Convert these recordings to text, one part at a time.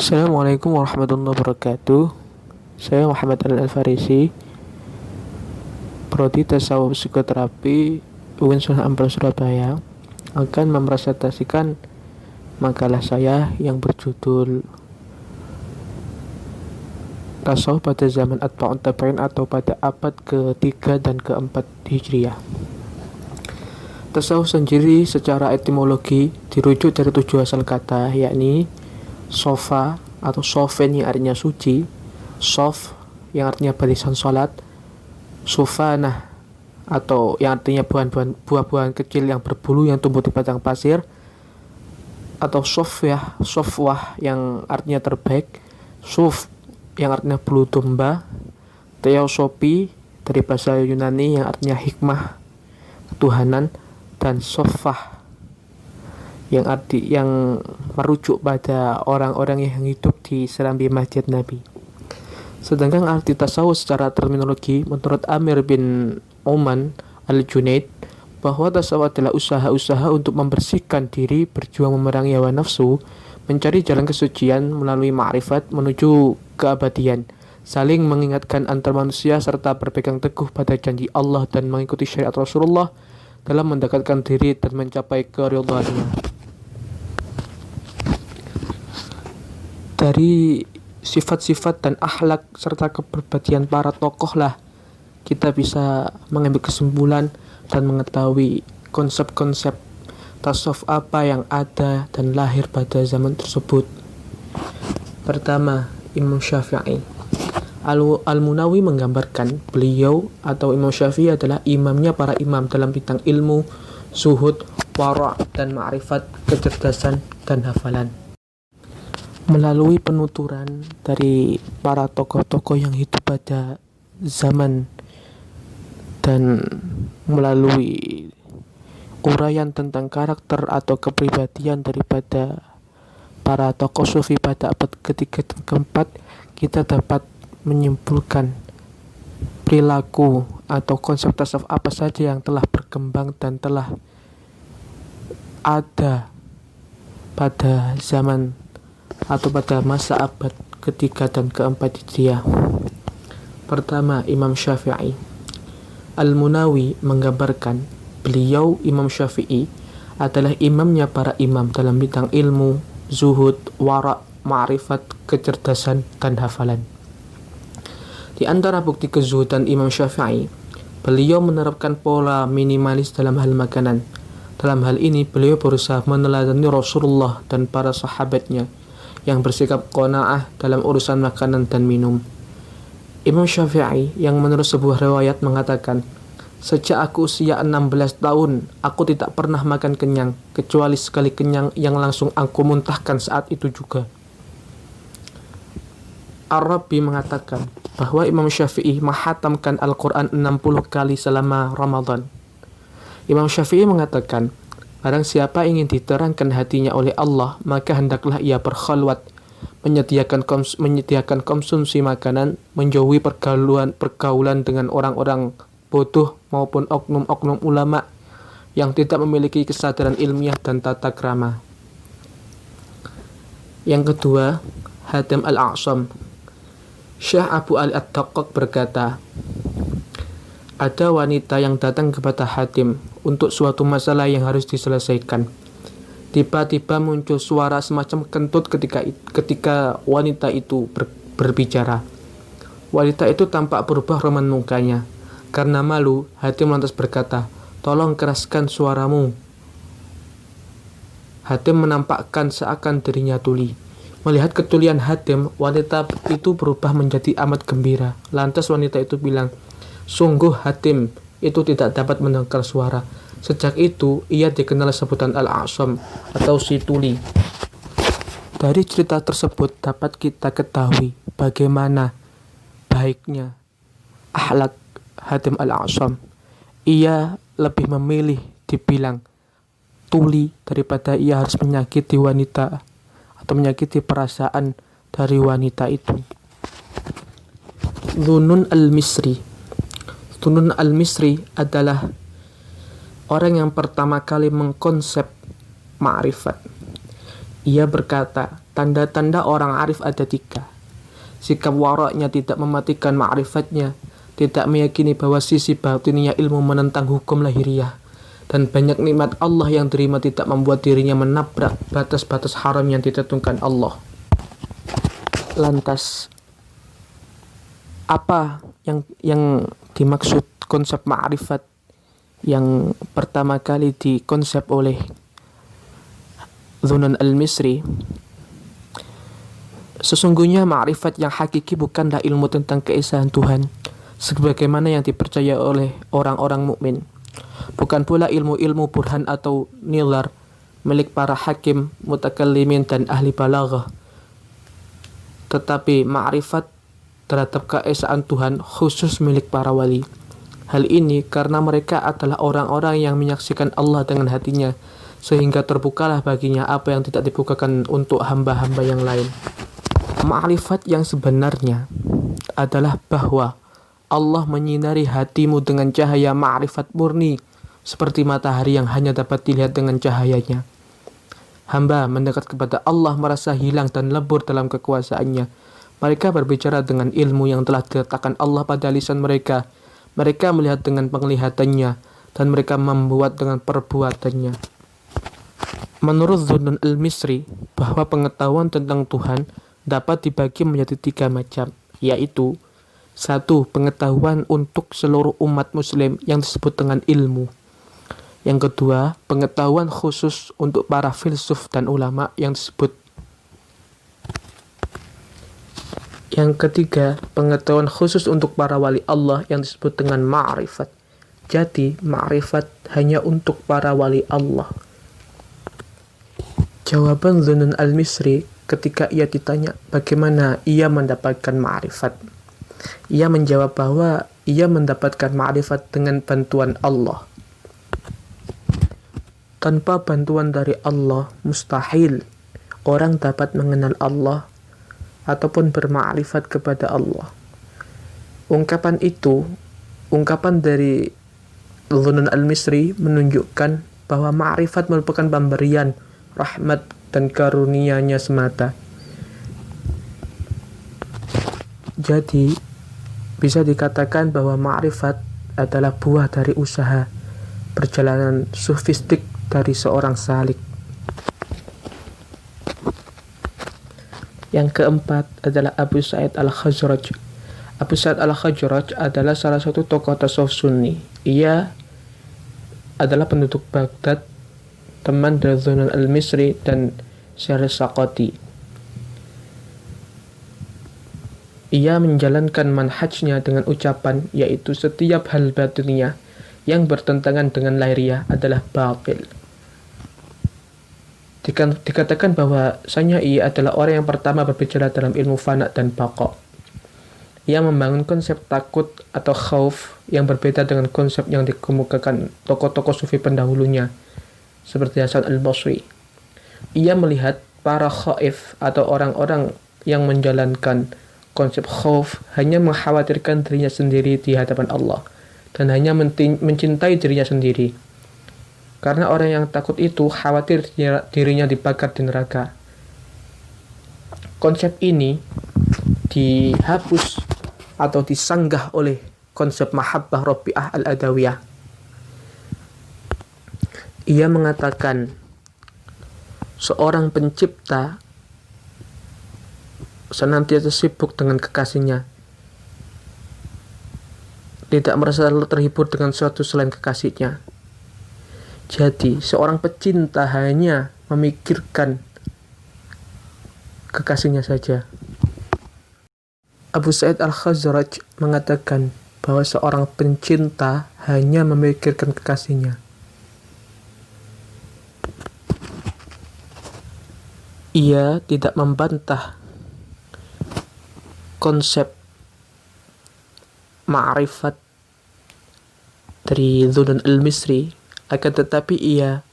Assalamualaikum warahmatullahi wabarakatuh. Saya Muhammad Al-Farisi, Prodi Tasawuf Psikoterapi UIN Sunan Ampel Surabaya, akan mempresentasikan makalah saya yang berjudul Tasawuf pada zaman Atba'ut Tabi'in atau pada abad ke-3 dan ke-4 Hijriah. Tasawuf sendiri secara etimologi dirujuk dari 7 asal kata, yakni sofa atau sofen yang artinya suci, sof yang artinya barisan sholat, sufanah atau yang artinya buah-buahan kecil yang berbulu yang tumbuh di padang pasir, atau sofwah yang artinya terbaik, suf yang artinya bulu domba, theosopi dari bahasa Yunani yang artinya hikmah, ketuhanan, dan sofah yang merujuk pada orang-orang yang hidup di serambi Masjid Nabi. Sedangkan arti tasawuf secara terminologi menurut Amir bin Oman Al-Junaid, bahwa tasawuf adalah usaha-usaha untuk membersihkan diri, berjuang memerangi hawa nafsu, mencari jalan kesucian melalui ma'rifat menuju keabadian, saling mengingatkan antar manusia, serta berpegang teguh pada janji Allah dan mengikuti syariat Rasulullah dalam mendekatkan diri dan mencapai keridhaannya. Dari sifat-sifat dan akhlak serta kepribadian para tokoh lah kita bisa mengambil kesimpulan dan mengetahui konsep-konsep tasawuf apa yang ada dan lahir pada zaman tersebut. Pertama, Imam Syafi'i. Al-Munawi menggambarkan beliau atau Imam Syafi'i adalah imamnya para imam dalam bidang ilmu, zuhud, wara' dan ma'rifat, kecerdasan dan hafalan. Melalui penuturan dari para tokoh-tokoh yang hidup pada zaman dan melalui uraian tentang karakter atau kepribadian daripada para tokoh sufi pada abad ketiga dan keempat, kita dapat menyimpulkan perilaku atau konsep tasawuf apa saja yang telah berkembang dan telah ada pada zaman atau pada masa abad ketiga dan keempat Hijriah. Pertama, Imam Syafi'i. Al-Munawi menggambarkan beliau Imam Syafi'i adalah imamnya para imam dalam bidang ilmu, zuhud, wara', ma'rifat, kecerdasan, dan hafalan. Di antara bukti kezuhudan Imam Syafi'i, beliau menerapkan pola minimalis dalam hal makanan. Dalam hal ini, beliau berusaha meneladani Rasulullah dan para sahabatnya yang bersikap qanaah dalam urusan makanan dan minum. Imam Syafi'i yang menurut sebuah riwayat mengatakan, "Sejak aku usia 16 tahun, aku tidak pernah makan kenyang, kecuali sekali kenyang yang langsung aku muntahkan saat itu juga." Ar-Rabi mengatakan bahwa Imam Syafi'i menghatamkan Al-Quran 60 kali selama Ramadan. Imam Syafi'i mengatakan, barang siapa ingin diterangkan hatinya oleh Allah, maka hendaklah ia berkhalwat, menyediakan konsumsi makanan, menjauhi pergaulan dengan orang-orang bodoh maupun oknum-oknum ulama yang tidak memiliki kesadaran ilmiah dan tata krama. Yang kedua, Hatim Al-A'sam. Syekh Abu Ali At-Taqqaq berkata, ada wanita yang datang kepada Hatim untuk suatu masalah yang harus diselesaikan. Tiba-tiba muncul suara semacam kentut ketika wanita itu berbicara. Wanita itu tampak berubah roman mukanya. Karena malu, Hatim lantas berkata, "Tolong keraskan suaramu." Hatim menampakkan seakan dirinya tuli. Melihat ketulian Hatim, wanita itu berubah menjadi amat gembira. Lantas wanita itu bilang, "Sungguh Hatim itu tidak dapat mendengar suara." Sejak itu ia dikenal sebutan Al-A'sam atau si tuli. Dari cerita tersebut dapat kita ketahui bagaimana baiknya akhlak Hatim Al-A'sam. Ia lebih memilih dibilang tuli daripada ia harus menyakiti wanita atau menyakiti perasaan dari wanita itu. Dhunun al-Misri. Dhunun al-Misri adalah orang yang pertama kali mengkonsep ma'rifat. Ia berkata, tanda-tanda orang arif ada 3. Sikap waraknya tidak mematikan ma'rifatnya, tidak meyakini bahwa sisi batinnya ilmu menentang hukum lahiriah, dan banyak nikmat Allah yang terima tidak membuat dirinya menabrak batas-batas haram yang ditentukan Allah. Lantas, apa yang dimaksud konsep ma'rifat yang pertama kali dikonsep oleh Dhunun al-Misri? Sesungguhnya ma'rifat yang hakiki bukanlah ilmu tentang keesaan Tuhan sebagaimana yang dipercaya oleh orang-orang mukmin. Bukan pula ilmu-ilmu burhan atau nilar milik para hakim, mutakallimin dan ahli balaghah. Tetapi ma'rifat terhadap keesaan Tuhan khusus milik para wali. Hal ini karena mereka adalah orang-orang yang menyaksikan Allah dengan hatinya, sehingga terbukalah baginya apa yang tidak dibukakan untuk hamba-hamba yang lain. Ma'rifat yang sebenarnya adalah bahwa Allah menyinari hatimu dengan cahaya ma'rifat murni, seperti matahari yang hanya dapat dilihat dengan cahayanya. Hamba mendekat kepada Allah merasa hilang dan lebur dalam kekuasaannya. Mereka berbicara dengan ilmu yang telah diletakkan Allah pada lisan mereka. Mereka melihat dengan penglihatannya, dan mereka membuat dengan perbuatannya. Menurut Dhunun al-Misri, bahwa pengetahuan tentang Tuhan dapat dibagi menjadi 3 macam, yaitu 1. Pengetahuan untuk seluruh umat muslim yang disebut dengan ilmu. Yang kedua, pengetahuan khusus untuk para filsuf dan ulama yang disebut. Yang ketiga, pengetahuan khusus untuk para wali Allah yang disebut dengan ma'rifat. Jadi, ma'rifat hanya untuk para wali Allah. Jawaban Dhunun al-Misri ketika ia ditanya bagaimana ia mendapatkan ma'rifat. Ia menjawab bahwa ia mendapatkan ma'rifat dengan bantuan Allah. Tanpa bantuan dari Allah, mustahil orang dapat mengenal Allah ataupun bermakrifat kepada Allah. Ungkapan dari Dhunun al-Misri menunjukkan bahwa ma'rifat merupakan pemberian, rahmat, dan karunia-Nya semata. Jadi, bisa dikatakan bahwa ma'rifat adalah buah dari usaha perjalanan sufistik dari seorang salik. Yang keempat adalah Abu Sa'id al-Khazraj. Abu Sa'id al-Khazraj adalah salah satu tokoh tasawuf Sunni. Ia adalah penduduk Baghdad, teman dari Dhunun al-Misri dan Syarif Saqati. Ia menjalankan manhajnya dengan ucapan, yaitu setiap hal batinnya yang bertentangan dengan lahiriah adalah batil. Dikatakan bahwasanya ia adalah orang yang pertama berbicara dalam ilmu fana dan baqa. Ia membangun konsep takut atau khauf yang berbeda dengan konsep yang dikemukakan tokoh-tokoh sufi pendahulunya, seperti Hasan al-Basri. Ia melihat para khaif atau orang-orang yang menjalankan konsep khauf hanya mengkhawatirkan dirinya sendiri di hadapan Allah dan hanya mencintai dirinya sendiri. Karena orang yang takut itu khawatir dirinya dibakar di neraka. Konsep ini dihapus atau disanggah oleh konsep Mahabbah Rabi'ah al-Adawiyah. Ia mengatakan seorang pencipta senantiasa sibuk dengan kekasihnya, tidak merasa terhibur dengan sesuatu selain kekasihnya. Jadi, seorang pecinta hanya memikirkan kekasihnya saja. Abu Sa'id al-Khazraj mengatakan bahwa seorang pencinta hanya memikirkan kekasihnya. Ia tidak membantah konsep ma'rifat dari Dhunun al-Misri, akan tetapi ia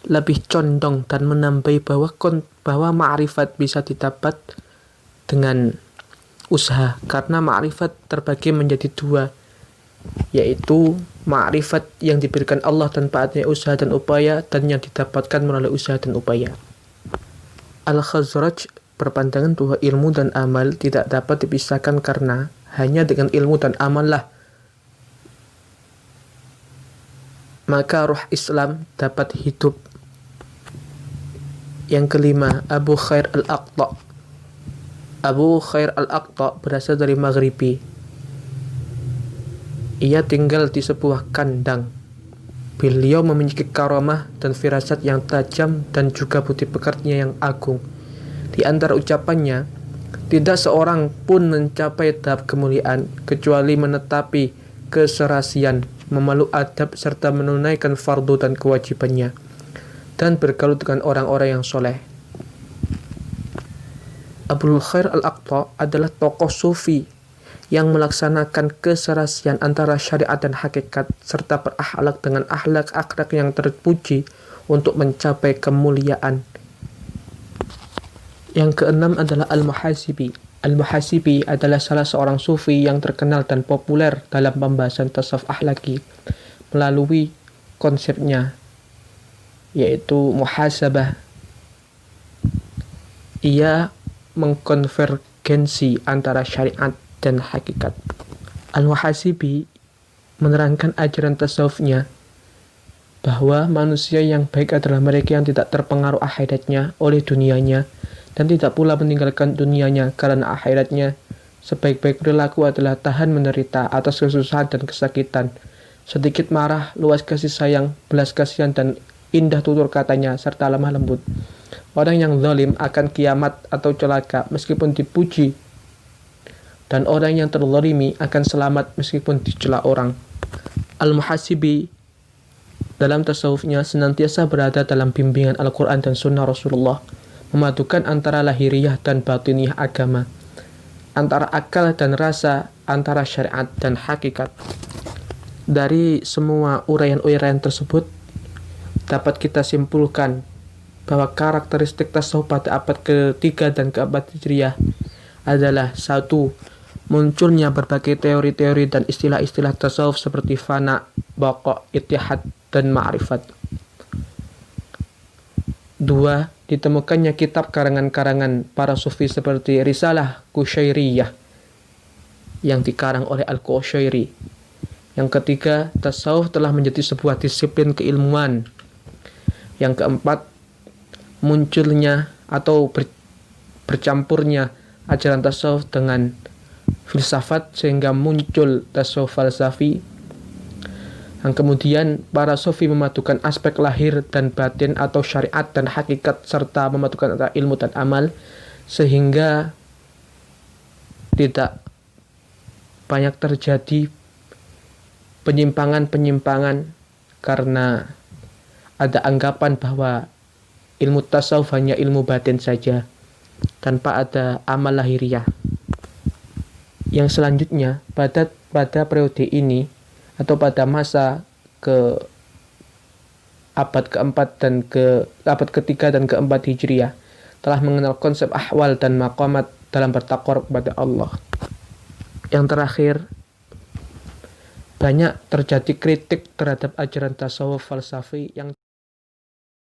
lebih condong dan menambahi bahwa ma'rifat bisa didapat dengan usaha, karena ma'rifat terbagi menjadi 2, yaitu ma'rifat yang diberikan Allah tanpa adanya usaha dan upaya, dan yang didapatkan melalui usaha dan upaya. Al-Khazraj berpandangan bahwa ilmu dan amal tidak dapat dipisahkan karena hanya dengan ilmu dan amal lah maka ruh Islam dapat hidup. Yang kelima, Abu Khair Al-Aqta. Abu Khair Al-Aqta berasal dari Maghribi. Ia tinggal di sebuah kandang. Beliau memiliki karamah dan firasat yang tajam dan juga budi pekertinya yang agung. Di antara ucapannya, tidak seorang pun mencapai tahap kemuliaan kecuali menetapi keserasian, memeluk adab serta menunaikan fardu dan kewajibannya, dan bergaul dengan orang-orang yang soleh. Abul Khair Al-Aqta adalah tokoh sufi yang melaksanakan keserasian antara syariat dan hakikat serta berakhlak dengan akhlak yang terpuji untuk mencapai kemuliaan. Yang keenam adalah Al-Muhasibi. Al-Muhasibi adalah salah seorang sufi yang terkenal dan populer dalam pembahasan tasawuf akhlaki melalui konsepnya yaitu muhasabah. Ia mengkonvergensi antara syariat dan hakikat. Al-Muhasibi menerangkan ajaran tasawufnya bahwa manusia yang baik adalah mereka yang tidak terpengaruh akhiratnya oleh dunianya dan tidak pula meninggalkan dunianya karena akhiratnya. Sebaik-baik perilaku adalah tahan menderita atas kesusahan dan kesakitan, sedikit marah, luas kasih sayang, belas kasihan dan indah tutur katanya serta lemah lembut. Orang yang zalim akan kiamat atau celaka meskipun dipuji, dan orang yang terzalimi akan selamat meskipun dicela orang. Al-Muhasibi dalam tasawufnya senantiasa berada dalam bimbingan Al-Quran dan Sunnah Rasulullah, memadukan antara lahiriah dan batiniah agama, antara akal dan rasa, antara syariat dan hakikat. Dari semua uraian-uraian tersebut dapat kita simpulkan bahwa karakteristik tasawuf pada abad ke-3 dan ke-4 Hijriah adalah: 1. Munculnya berbagai teori-teori dan istilah-istilah tasawuf seperti fana, baqa, ittihad, dan ma'rifat. 2. Ditemukannya kitab karangan-karangan para sufi seperti Risalah Qushairiyah yang dikarang oleh Al-Qushairi. Yang ketiga, tasawuf telah menjadi sebuah disiplin keilmuan. Yang keempat, munculnya atau bercampurnya ajaran tasawuf dengan filsafat sehingga muncul tasawuf falsafi. Yang kemudian para sufi memadukan aspek lahir dan batin atau syariat dan hakikat serta memadukan antara ilmu dan amal sehingga tidak banyak terjadi penyimpangan-penyimpangan karena ada anggapan bahwa ilmu tasawuf hanya ilmu batin saja tanpa ada amal lahiriah. Yang selanjutnya pada periode ini atau pada masa abad keempat dan abad ketiga dan keempat Hijriah telah mengenal konsep ahwal dan maqamat dalam bertakwa kepada Allah. Yang terakhir, banyak terjadi kritik terhadap ajaran tasawuf falsafi yang